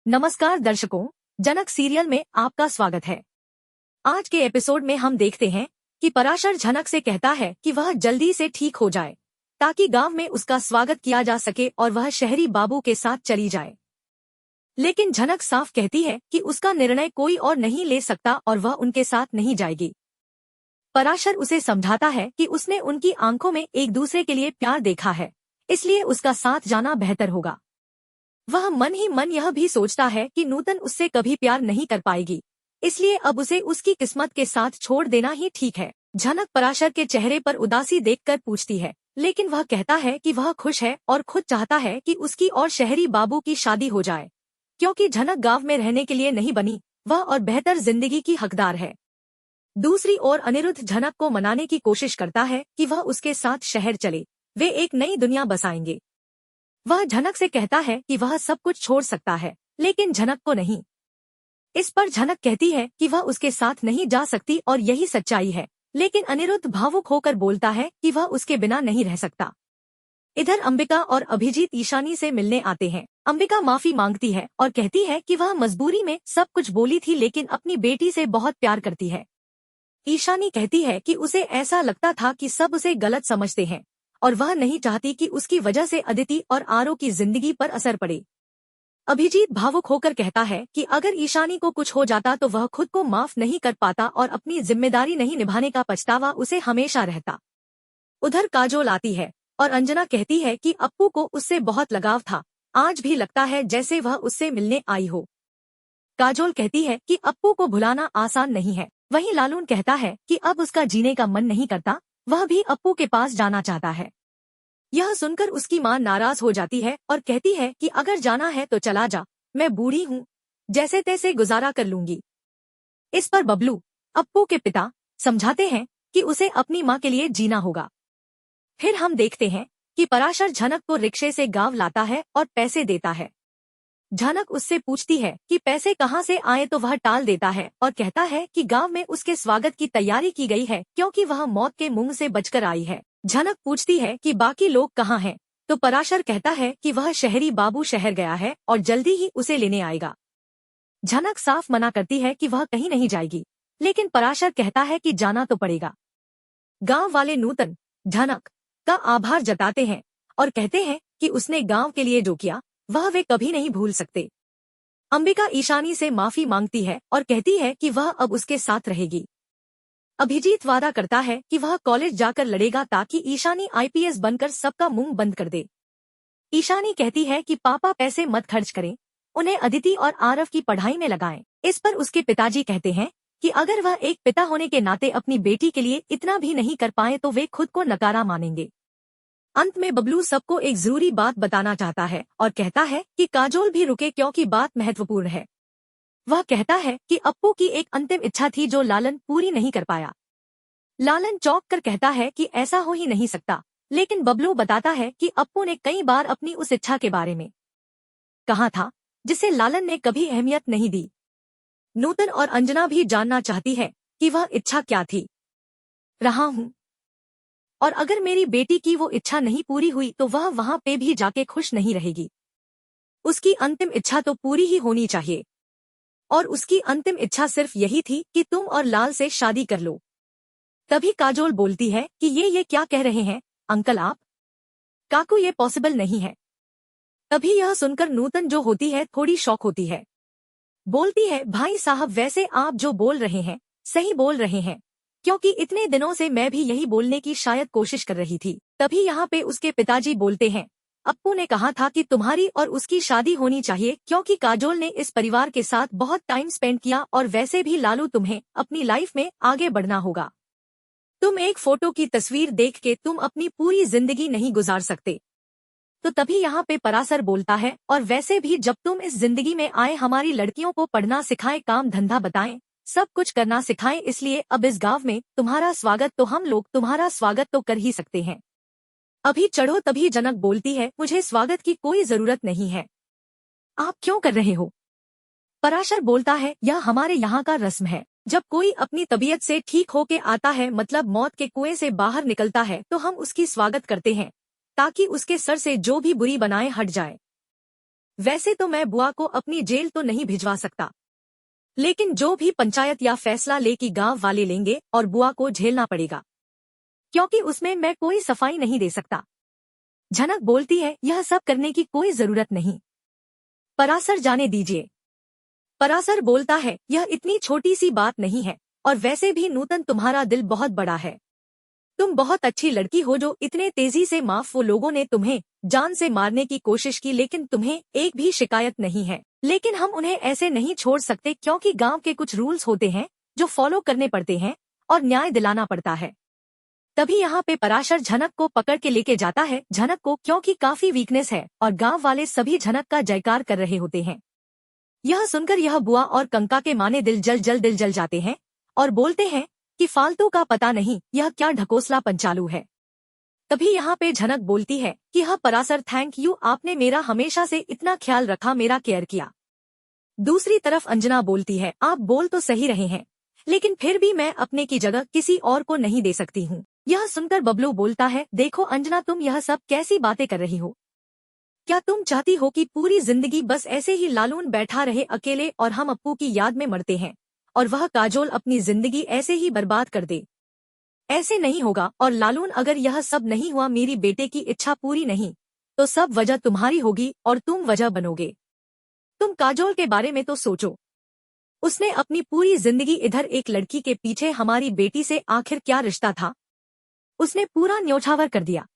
नमस्कार दर्शकों, जनक सीरियल में आपका स्वागत है। आज के एपिसोड में हम देखते हैं कि पराशर झनक से कहता है कि वह जल्दी से ठीक हो जाए ताकि गांव में उसका स्वागत किया जा सके और वह शहरी बाबू के साथ चली जाए। लेकिन झनक साफ कहती है कि उसका निर्णय कोई और नहीं ले सकता और वह उनके साथ नहीं जाएगी। पराशर उसे समझाता है कि उसने उनकी आंखों में एक दूसरे के लिए प्यार देखा है, इसलिए उसका साथ जाना बेहतर होगा। वह मन ही मन यह भी सोचता है कि नूतन उससे कभी प्यार नहीं कर पाएगी, इसलिए अब उसे उसकी किस्मत के साथ छोड़ देना ही ठीक है। झनक पराशर के चेहरे पर उदासी देखकर पूछती है, लेकिन वह कहता है कि वह खुश है और खुद चाहता है कि उसकी और शहरी बाबू की शादी हो जाए, क्योंकि झनक गांव में रहने के लिए नहीं बनी, वह और बेहतर जिंदगी की हकदार है। दूसरी ओर अनिरुद्ध झनक को मनाने की कोशिश करता है कि वह उसके साथ शहर चले, वे एक नई दुनिया बसाएंगे। वह झनक से कहता है कि वह सब कुछ छोड़ सकता है, लेकिन झनक को नहीं। इस पर झनक कहती है कि वह उसके साथ नहीं जा सकती और यही सच्चाई है, लेकिन अनिरुद्ध भावुक होकर बोलता है कि वह उसके बिना नहीं रह सकता। इधर अंबिका और अभिजीत ईशानी से मिलने आते हैं। अंबिका माफी मांगती है और कहती है कि वह मजबूरी में सब कुछ बोली थी, लेकिन अपनी बेटी से बहुत प्यार करती है। ईशानी कहती है कि उसे ऐसा लगता था कि सब उसे गलत समझते हैं और वह नहीं चाहती कि उसकी वजह से अदिति और आरो की जिंदगी पर असर पड़े। अभिजीत भावुक होकर कहता है कि अगर ईशानी को कुछ हो जाता तो वह खुद को माफ नहीं कर पाता और अपनी जिम्मेदारी नहीं निभाने का पछतावा उसे हमेशा रहता। उधर काजोल आती है और अंजना कहती है कि अप्पू को उससे बहुत लगाव था, आज भी लगता है जैसे वह उससे मिलने आई हो। काजोल कहती है कि अप्पू को भुलाना आसान नहीं है। वहीं लालून कहता है कि अब उसका जीने का मन नहीं करता, वह भी अप्पू के पास जाना चाहता है। यह सुनकर उसकी मां नाराज हो जाती है और कहती है कि अगर जाना है तो चला जा, मैं बूढ़ी हूँ, जैसे तैसे गुजारा कर लूंगी। इस पर बबलू, अप्पू के पिता, समझाते हैं कि उसे अपनी मां के लिए जीना होगा। फिर हम देखते हैं कि पराशर झनक को रिक्शे से गांव लाता है और पैसे देता है। झनक उससे पूछती है कि पैसे कहाँ से आए तो वह टाल देता है और कहता है कि गांव में उसके स्वागत की तैयारी की गई है, क्योंकि वह मौत के मुंह से बचकर आई है। झनक पूछती है कि बाकी लोग कहाँ हैं, तो पराशर कहता है कि वह शहरी बाबू शहर गया है और जल्दी ही उसे लेने आएगा। झनक साफ मना करती है कि वह कहीं नहीं जाएगी, लेकिन पराशर कहता है कि जाना तो पड़ेगा। गाँव वाले नूतन झनक का आभार जताते हैं और कहते हैं कि उसने गाँव के लिए जो किया वह वे कभी नहीं भूल सकते। अंबिका ईशानी से माफी मांगती है और कहती है कि वह अब उसके साथ रहेगी। अभिजीत वादा करता है कि वह कॉलेज जाकर लड़ेगा ताकि ईशानी आईपीएस बनकर सबका मुंह बंद कर दे। ईशानी कहती है कि पापा पैसे मत खर्च करें, उन्हें अदिति और आरव की पढ़ाई में लगाएं। इस पर उसके पिताजी कहते हैं कि अगर वह एक पिता होने के नाते अपनी बेटी के लिए इतना भी नहीं कर पाए तो वे खुद को नकारा मानेंगे। अंत में बबलू सबको एक जरूरी बात बताना चाहता है और कहता है कि काजोल भी रुके, क्योंकि बात महत्वपूर्ण है। वह कहता है कि अप्पू की एक अंतिम इच्छा थी जो लालन पूरी नहीं कर पाया। लालन चौंक कर कहता है कि ऐसा हो ही नहीं सकता, लेकिन बबलू बताता है कि अप्पू ने कई बार अपनी उस इच्छा के बारे में कहा था जिसे लालन ने कभी अहमियत नहीं दी। नूतन और अंजना भी जानना चाहती है कि वह इच्छा क्या थी। रहा हूँ, और अगर मेरी बेटी की वो इच्छा नहीं पूरी हुई तो वह वहां पे भी जाके खुश नहीं रहेगी। उसकी अंतिम इच्छा तो पूरी ही होनी चाहिए, और उसकी अंतिम इच्छा सिर्फ यही थी कि तुम और लाल से शादी कर लो। तभी काजोल बोलती है कि ये क्या कह रहे हैं अंकल आप? काकू, ये पॉसिबल नहीं है। तभी यह सुनकर नूतन जो होती है थोड़ी शॉक होती है। बोलती है, भाई साहब वैसे आप जो बोल रहे हैं सही बोल रहे हैं, क्योंकि इतने दिनों से मैं भी यही बोलने की शायद कोशिश कर रही थी। तभी यहाँ पे उसके पिताजी बोलते हैं, अप्पू ने कहा था कि तुम्हारी और उसकी शादी होनी चाहिए, क्योंकि काजोल ने इस परिवार के साथ बहुत टाइम स्पेंड किया और वैसे भी लालू तुम्हें अपनी लाइफ में आगे बढ़ना होगा। तुम एक फोटो की तस्वीर देख के तुम अपनी पूरी जिंदगी नहीं गुजार सकते। तो तभी यहाँ पे पराशर बोलता है, और वैसे भी जब तुम इस जिंदगी में आए हमारी लड़कियों को पढ़ना सिखाएं, काम धंधा बताएं, सब कुछ करना सिखाएं, इसलिए अब इस गांव में तुम्हारा स्वागत तो हम लोग तुम्हारा स्वागत तो कर ही सकते हैं। अभी चढ़ो। तभी जनक बोलती है, मुझे स्वागत की कोई जरूरत नहीं है। आप क्यों कर रहे हो? पराशर बोलता है, यह हमारे यहाँ का रस्म है। जब कोई अपनी तबीयत से ठीक होके आता है, मतलब मौत के कुएं से बाहर निकलता है, तो हम उसकी स्वागत करते हैं ताकि उसके सर से जो भी बुरी बनाएं हट जाए। वैसे तो मैं बुआ को अपनी जेल तो नहीं भिजवा सकता, लेकिन जो भी पंचायत या फैसला ले कि गांव वाले लेंगे और बुआ को झेलना पड़ेगा, क्योंकि उसमें मैं कोई सफाई नहीं दे सकता। झनक बोलती है, यह सब करने की कोई जरूरत नहीं, परासर जाने दीजिए। परासर बोलता है, यह इतनी छोटी सी बात नहीं है, और वैसे भी नूतन तुम्हारा दिल बहुत बड़ा है। तुम बहुत अच्छी लड़की हो जो इतने तेजी से माफ। वो लोगों ने तुम्हें जान से मारने की कोशिश की, लेकिन तुम्हें एक भी शिकायत नहीं है। लेकिन हम उन्हें ऐसे नहीं छोड़ सकते, क्योंकि गांव के कुछ रूल्स होते हैं जो फॉलो करने पड़ते हैं और न्याय दिलाना पड़ता है। तभी यहाँ पे पराशर झनक को पकड़ के लेके जाता है, झनक को, क्योंकि काफी वीकनेस है, और गांव वाले सभी झनक का जयकार कर रहे होते हैं। यह सुनकर यह बुआ और कंका के माने दिल जल जाते हैं और बोलते हैं कि फालतू का पता नहीं यह क्या ढकोसला पंचालू है। तभी यहाँ पे झनक बोलती है कि हाँ परासर, थैंक यू, आपने मेरा हमेशा से इतना ख्याल रखा, मेरा केयर किया। दूसरी तरफ अंजना बोलती है, आप बोल तो सही रहे हैं, लेकिन फिर भी मैं अपने की जगह किसी और को नहीं दे सकती हूँ। यह सुनकर बबलू बोलता है, देखो अंजना, तुम यह सब कैसी बातें कर रही हो? क्या तुम चाहती हो कि पूरी जिंदगी बस ऐसे ही लालून बैठा रहे अकेले और हम अप्पू की याद में मरते हैं, और वह काजोल अपनी जिंदगी ऐसे ही बर्बाद कर दे? ऐसे नहीं होगा। और लालून, अगर यह सब नहीं हुआ, मेरी बेटे की इच्छा पूरी नहीं, तो सब वजह तुम्हारी होगी और तुम वजह बनोगे। तुम काजोल के बारे में तो सोचो, उसने अपनी पूरी जिंदगी इधर एक लड़की के पीछे, हमारी बेटी से आखिर क्या रिश्ता था? उसने पूरा न्योछावर कर दिया।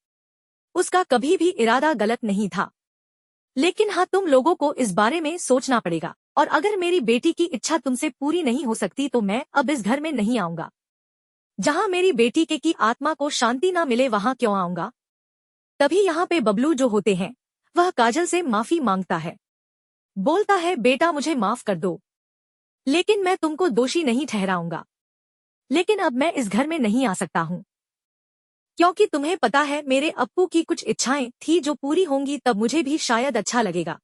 उसका कभी भी इरादा गलत नहीं था। लेकिन हाँ, तुम लोगों को इस बारे में सोचना पड़ेगा, और अगर मेरी बेटी की इच्छा तुमसे पूरी नहीं हो सकती तो मैं अब इस घर में नहीं आऊंगा। जहाँ मेरी बेटी के की आत्मा को शांति ना मिले, वहाँ क्यों आऊंगा? तभी यहाँ पे बबलू जो होते हैं, वह काजल से माफी मांगता है। बोलता है, बेटा मुझे माफ कर दो, लेकिन मैं तुमको दोषी नहीं ठहराऊंगा। लेकिन अब मैं इस घर में नहीं आ सकता हूँ, क्योंकि तुम्हें पता है मेरे अप्पू की कुछ इच्छाएं थी जो पूरी होंगी तब मुझे भी शायद अच्छा लगेगा।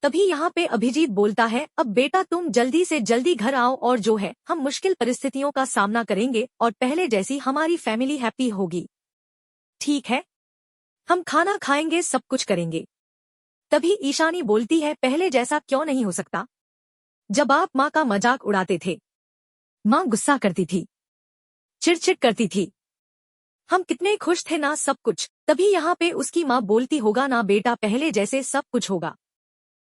तभी यहाँ पे अभिजीत बोलता है, अब बेटा तुम जल्दी से जल्दी घर आओ, और जो है हम मुश्किल परिस्थितियों का सामना करेंगे और पहले जैसी हमारी फैमिली हैप्पी होगी। ठीक है, हम खाना खाएंगे, सब कुछ करेंगे। तभी ईशानी बोलती है, पहले जैसा क्यों नहीं हो सकता? जब आप माँ का मजाक उड़ाते थे, माँ गुस्सा करती थी, चिड़चिड़ करती थी, हम कितने खुश थे ना, सब कुछ। तभी यहाँ पे उसकी माँ बोलती होगा ना बेटा, पहले जैसे सब कुछ होगा,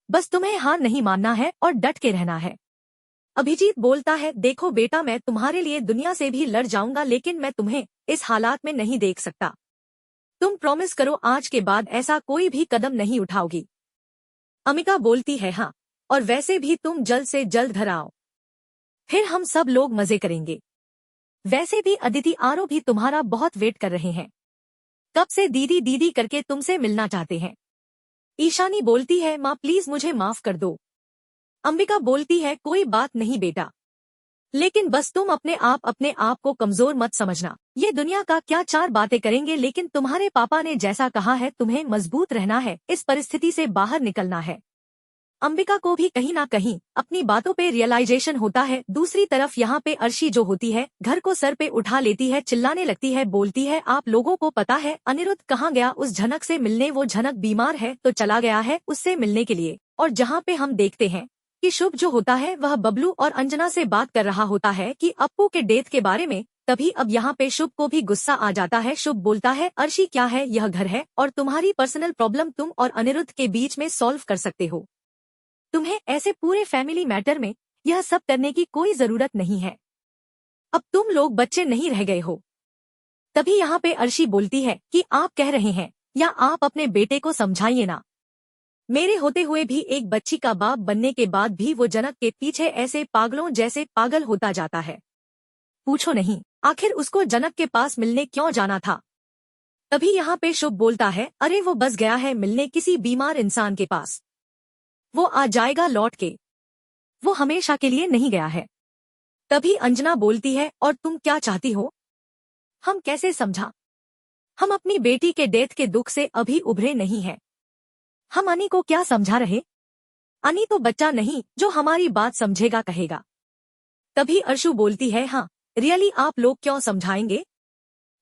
बस तुम्हें हार नहीं मानना है और डट के रहना है। अभिजीत बोलता है, देखो बेटा, मैं तुम्हारे लिए दुनिया से भी लड़ जाऊंगा, लेकिन मैं तुम्हें इस हालात में नहीं देख सकता। तुम प्रॉमिस करो आज के बाद ऐसा कोई भी कदम नहीं उठाओगी। अमिका बोलती है, हाँ, और वैसे भी तुम जल्द से जल्द घर आओ, फिर हम सब लोग मजे करेंगे। वैसे भी अदिति, आरो भी तुम्हारा बहुत वेट कर रहे हैं, कब से दीदी दीदी करके तुमसे मिलना चाहते हैं। ईशानी बोलती है, माँ प्लीज मुझे माफ कर दो। अंबिका बोलती है, कोई बात नहीं बेटा, लेकिन बस तुम अपने आप को कमजोर मत समझना। ये दुनिया का क्या चार बातें करेंगे, लेकिन तुम्हारे पापा ने जैसा कहा है तुम्हें मजबूत रहना है, इस परिस्थिति से बाहर निकलना है। अंबिका को भी कहीं ना कहीं अपनी बातों पे रियलाइजेशन होता है। दूसरी तरफ यहाँ पे अर्शी जो होती है, घर को सर पे उठा लेती है, चिल्लाने लगती है, बोलती है, आप लोगों को पता है अनिरुद्ध कहाँ गया उस झनक से मिलने? वो झनक बीमार है तो चला गया है उससे मिलने के लिए। और जहाँ पे हम देखते हैं कि शुभ जो होता है वह बबलू और अंजना से बात कर रहा होता है कि अप्पू के डेथ के बारे में। तभी अब यहाँ पे शुभ को भी गुस्सा आ जाता है। शुभ बोलता है, अर्शी क्या है, यह घर है और तुम्हारी पर्सनल प्रॉब्लम तुम और अनिरुद्ध के बीच में सॉल्व कर सकते हो। तुम्हें ऐसे पूरे फैमिली मैटर में यह सब करने की कोई जरूरत नहीं है। अब तुम लोग बच्चे नहीं रह गए हो। तभी यहाँ पे अर्शी बोलती है कि आप कह रहे हैं या आप अपने बेटे को समझाइए ना। मेरे होते हुए भी एक बच्ची का बाप बनने के बाद भी वो जनक के पीछे ऐसे पागलों जैसे पागल होता जाता है। पूछो नहीं, आखिर उसको जनक के पास मिलने क्यों जाना था? तभी यहाँ पे शुभ बोलता है, अरे वो बस गया है मिलने किसी बीमार इंसान के पास, वो आ जाएगा लौट के, वो हमेशा के लिए नहीं गया है। तभी अंजना बोलती है, और तुम क्या चाहती हो? हम कैसे समझा? हम अपनी बेटी के डेथ के दुख से अभी उभरे नहीं हैं। हम अनी को क्या समझा रहे? अनी तो बच्चा नहीं जो हमारी बात समझेगा कहेगा। तभी अर्शु बोलती है, हाँ रियली आप लोग क्यों समझाएंगे?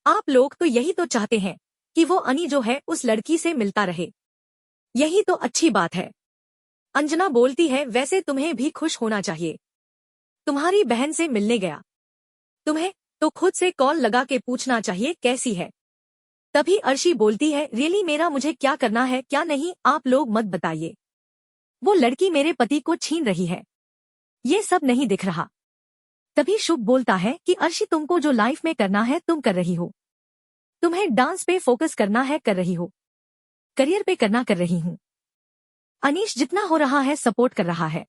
आप लोग तो यही तो चाहते हैं कि वो अनी जो है उस लड़की से मिलता रहे। यही तो अच्छी बात है। अंजना बोलती है, वैसे तुम्हें भी खुश होना चाहिए, तुम्हारी बहन से मिलने गया, तुम्हें तो खुद से कॉल लगा के पूछना चाहिए कैसी है। तभी अर्शी बोलती है, रियली मेरा मुझे क्या करना है क्या नहीं आप लोग मत बताइए, वो लड़की मेरे पति को छीन रही है, ये सब नहीं दिख रहा। तभी शुभ बोलता है कि अर्शी तुमको जो लाइफ में करना है तुम कर रही हो, तुम्हें डांस पे फोकस करना है कर रही हो, करियर पे करना कर रही हूँ, अनीश जितना हो रहा है सपोर्ट कर रहा है,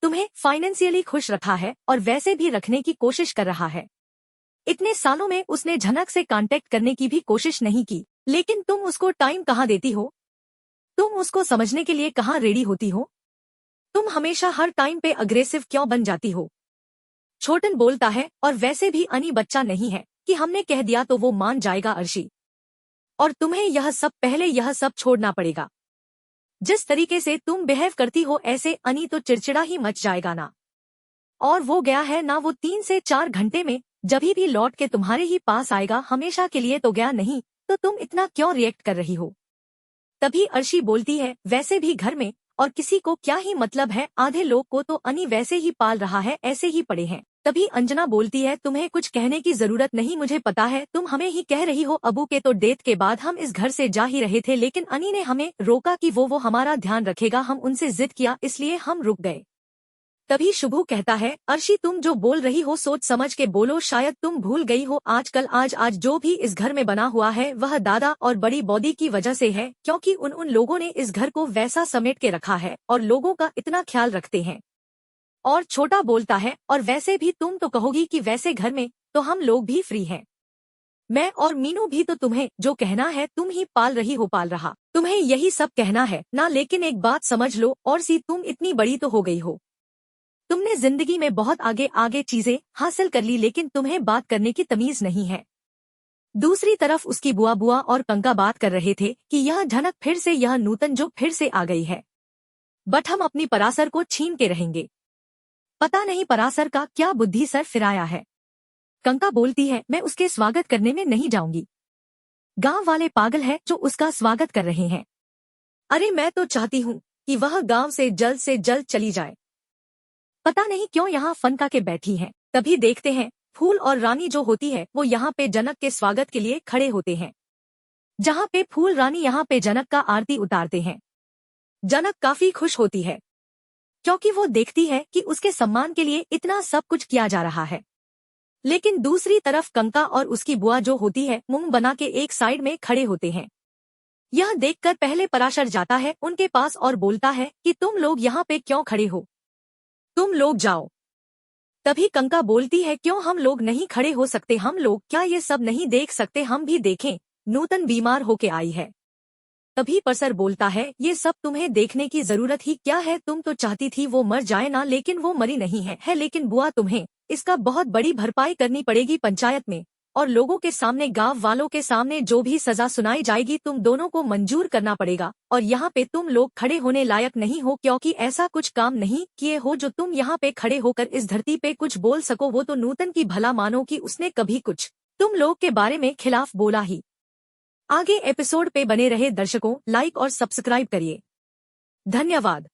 तुम्हें फाइनेंशियली खुश रखा है और वैसे भी रखने की कोशिश कर रहा है। इतने सालों में उसने झनक से कांटेक्ट करने की भी कोशिश नहीं की, लेकिन तुम उसको टाइम कहाँ देती हो, तुम उसको समझने के लिए कहाँ रेडी होती हो, तुम हमेशा हर टाइम पे अग्रेसिव क्यों बन जाती हो। छोटन बोलता है, और वैसे भी अनी बच्चा नहीं है कि हमने कह दिया तो वो मान जाएगा अर्शी, और तुम्हें यह सब छोड़ना पड़ेगा। जिस तरीके से तुम बिहेव करती हो ऐसे अनी तो चिड़चिड़ा ही मच जाएगा ना, और वो गया है ना, वो 3 से 4 घंटे में जभी भी लौट के तुम्हारे ही पास आएगा, हमेशा के लिए तो गया नहीं, तो तुम इतना क्यों रिएक्ट कर रही हो। तभी अर्शी बोलती है, वैसे भी घर में और किसी को क्या ही मतलब है, आधे लोग को तो अनी वैसे ही पाल रहा है, ऐसे ही पड़े हैं। तभी अंजना बोलती है, तुम्हें कुछ कहने की जरूरत नहीं, मुझे पता है तुम हमें ही कह रही हो, अबू के तो डेथ के बाद हम इस घर से जा ही रहे थे, लेकिन अनी ने हमें रोका कि वो हमारा ध्यान रखेगा, हम उनसे जिद किया इसलिए हम रुक गए। तभी शुभू कहता है, अर्शी तुम जो बोल रही हो सोच समझ के बोलो, शायद तुम भूल गई हो आजकल आज जो भी इस घर में बना हुआ है वह दादा और बड़ी बॉडी की वजह से है, क्योंकि उन लोगों ने इस घर को वैसा समेट के रखा है और लोगों का इतना ख्याल रखते हैं। और छोटा बोलता है, और वैसे भी तुम तो कहोगी कि वैसे घर में तो हम लोग भी फ्री हैं, मैं और मीनू भी तो तुम्हें जो कहना है तुम ही पाल रही हो, पाल रहा तुम्हें यही सब कहना है ना। लेकिन एक बात समझ लो और सी, तुम इतनी बड़ी तो हो गई हो, तुमने जिंदगी में बहुत आगे आगे चीजें हासिल कर ली, लेकिन तुम्हें बात करने की तमीज नहीं है। दूसरी तरफ उसकी बुआ और कंका बात कर रहे थे कि यह झनक फिर से, यह नूतन जो फिर से आ गई है, बट हम अपनी परासर को छीन के रहेंगे, पता नहीं परासर का क्या बुद्धि सर फिराया है। कंका बोलती है, मैं उसके स्वागत करने में नहीं जाऊंगी, गांव वाले पागल है जो उसका स्वागत कर रहे हैं। अरे मैं तो चाहती हूँ कि वह गांव से जल्द चली जाए, पता नहीं क्यों यहाँ फनका के बैठी है। तभी देखते हैं फूल और रानी जो होती है वो यहाँ पे जनक के स्वागत के लिए खड़े होते हैं, जहाँ पे फूल रानी यहाँ पे जनक का आरती उतारते हैं। जनक काफी खुश होती है क्योंकि वो देखती है कि उसके सम्मान के लिए इतना सब कुछ किया जा रहा है। लेकिन दूसरी तरफ कंका और उसकी बुआ जो होती है मुंह बना के एक साइड में खड़े होते हैं। यह देखकर पहले पराशर जाता है उनके पास और बोलता है कि तुम लोग यहाँ पे क्यों खड़े हो, तुम लोग जाओ। तभी कंका बोलती है, क्यों हम लोग नहीं खड़े हो सकते, हम लोग क्या ये सब नहीं देख सकते, हम भी देखें, नूतन बीमार होके आई है। तभी परसर बोलता है, ये सब तुम्हें देखने की जरूरत ही क्या है, तुम तो चाहती थी वो मर जाए ना, लेकिन वो मरी नहीं है लेकिन बुआ तुम्हें इसका बहुत बड़ी भरपाई करनी पड़ेगी पंचायत में और लोगों के सामने, गांव वालों के सामने जो भी सजा सुनाई जाएगी तुम दोनों को मंजूर करना पड़ेगा। और यहाँ पे तुम लोग खड़े होने लायक नहीं हो, क्योंकि ऐसा कुछ काम नहीं किए हो जो तुम यहाँ पे खड़े होकर इस धरती पे कुछ बोल सको। वो तो नूतन की भला मानो कि उसने कभी कुछ तुम लोग के बारे में खिलाफ बोला ही। आगे एपिसोड पे बने रहे दर्शकों, लाइक और सब्सक्राइब करिए। धन्यवाद।